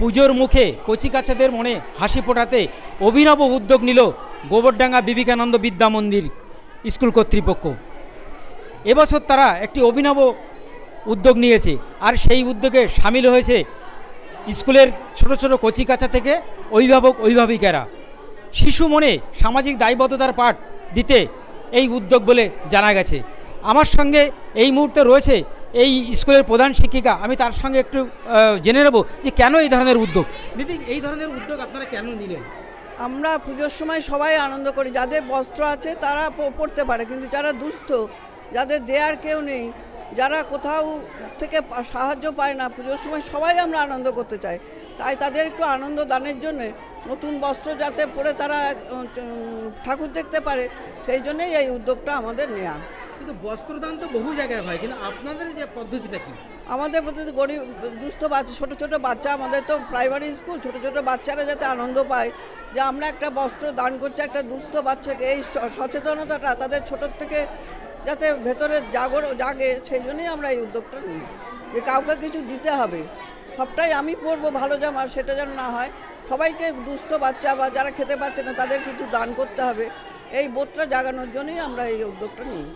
পুজোর মুখে কচিকাচাদের মনে হাসি ফোটাতে অভিনব উদ্যোগ নিল গোবরডাঙ্গা বিবেকানন্দ বিদ্যা মন্দির স্কুল কর্তৃপক্ষ। এবছর তারা একটি অভিনব উদ্যোগ নিয়েছে, আর সেই উদ্যোগে সামিল হয়েছে স্কুলের ছোট ছোট কচিকাচা থেকে অভিভাবক অভিভাবিকারা। শিশু মনে সামাজিক দায়বদ্ধতার পাঠ দিতে এই উদ্যোগ বলে জানা গেছে। আমার সঙ্গে এই মুহূর্তে রয়েছে এই স্কুলের প্রধান শিক্ষিকা, আমি তার সঙ্গে একটু জেনে নেব যে কেন এই ধরনের উদ্যোগ। দিদি, এই ধরনের উদ্যোগ আপনারা কেন নিলেন? আমরা পুজোর সময় সবাই আনন্দ করি, যাদের বস্ত্র আছে তারা পড়তে পারে, কিন্তু যারা দুস্থ, যাদের দেয়ার কেউ নেই, যারা কোথাও থেকে সাহায্য পায় না, পুজোর সময় সবাই আমরা আনন্দ করতে চাই। তাই তাদের একটু আনন্দ দানের জন্যে নতুন বস্ত্র যাতে পরে তারা ঠাকুর দেখতে পারে, সেই জন্যই এই উদ্যোগটা আমাদের নেওয়া। কিন্তু বস্ত্রদান তো বহু জায়গায় হয়, কিন্তু আপনাদের যে পদ্ধতিটা কি? আমাদের পদ্ধতি গরিব দুস্থ বাচ্চা, ছোটো ছোটো বাচ্চা, আমাদের তো প্রাইমারি স্কুল, ছোটো ছোটো বাচ্চারা যাতে আনন্দ পায় যে আমরা একটা বস্ত্র দান করছি একটা দুস্থ বাচ্চাকে, এই সচেতনতাটা তাদের ছোটোর থেকে যাতে ভেতরে জাগে, সেই জন্যই আমরা এই উদ্যোগটা নিই যে কাউকে কিছু দিতে হবে। সবটাই আমি পরবো ভালো জামা, সেটা যেন না হয়, সবাইকে দুস্থ বাচ্চা বা যারা খেতে পাচ্ছে না তাদের কিছু দান করতে হবে, এই বোধটা জাগানোর জন্যই আমরা এই উদ্যোগটা নিই।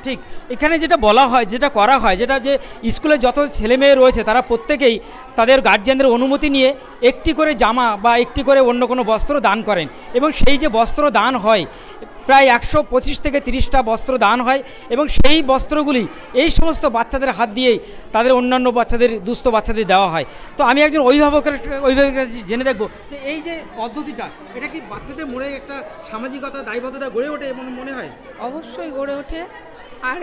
ঠিক, এখানে যেটা বলা হয়, যেটা করা হয়, যেটা যে স্কুলে যত ছেলে মেয়ে রয়েছে তারা প্রত্যেকেই তাদের গার্জিয়ানদের অনুমতি নিয়ে একটি করে জামা বা একটি করে অন্য কোনো বস্ত্র দান করেন, এবং সেই যে বস্ত্র দান হয় প্রায় 125 থেকে 30টা বস্ত্র দান হয়, এবং সেই বস্ত্রগুলি এই সমস্ত বাচ্চাদের হাত দিয়েই তাদের অন্যান্য বাচ্চাদের, দুস্থ বাচ্চাদের দেওয়া হয়। তো আমি একজন অভিভাবকের জেনে দেখব যে এই যে পদ্ধতিটা, এটা কি বাচ্চাদের মনে একটা সামাজিকতা দায়বদ্ধতা গড়ে ওঠে এমন মনে হয়? অবশ্যই গড়ে ওঠে। আর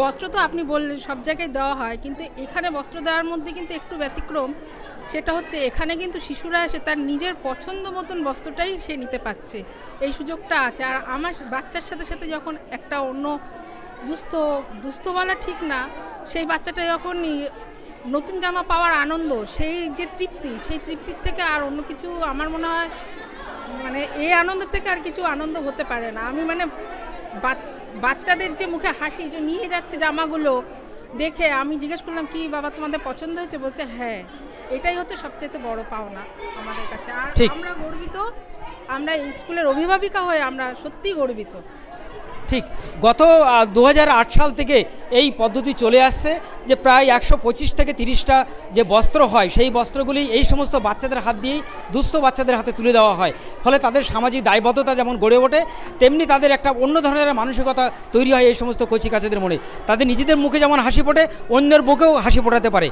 বস্ত্র তো আপনি বললেন সব জায়গায় দেওয়া হয়, কিন্তু এখানে বস্ত্র দেওয়ার মধ্যে কিন্তু একটু ব্যতিক্রম। সেটা হচ্ছে এখানে কিন্তু শিশুরা এসে তার নিজের পছন্দ মতন বস্ত্রটাই সে নিতে পারছে, এই সুযোগটা আছে। আর আমার বাচ্চার সাথে সাথে যখন একটা অন্য দুস্থ বলা ঠিক না, সেই বাচ্চাটা যখন নতুন জামা পাওয়ার আনন্দ, সেই যে তৃপ্তি, সেই তৃপ্তির থেকে আর অন্য কিছু আমার মনে হয় মানে এই আনন্দের থেকে আর কিছু আনন্দ হতে পারে না। আমি মানে বাচ্চাদের যে মুখে হাসি, যে নিয়ে যাচ্ছে জামাগুলো দেখে, আমি জিজ্ঞেস করলাম কি বাবা তোমাদের পছন্দ হয়েছে, বলছে হ্যাঁ, এটাই হচ্ছে সবচেয়ে বড় পাওনা আমাদের কাছে। আর আমরা গর্বিত, আমরা এই স্কুলের অভিভাবিকা হয়ে আমরা সত্যিই গর্বিত। ঠিক, গত 2008 সাল থেকে এই পদ্ধতি চলে আসছে যে প্রায় 125 থেকে 30টা যে বস্ত্র হয়, সেই বস্ত্রগুলি এই সমস্ত বাচ্চাদের হাত দিয়েই দুস্থ বাচ্চাদের হাতে তুলে দেওয়া হয়। ফলে তাদের সামাজিক দায়বদ্ধতা যেমন গড়ে ওঠে, তেমনি তাদের একটা অন্য ধরনের মানসিকতা তৈরি হয় এই সমস্ত কচিকাচাদের মনে। তাদের নিজেদের মুখে যেমন হাসি ফোটে, অন্যের বুকেও হাসি ফোটাতে পারে।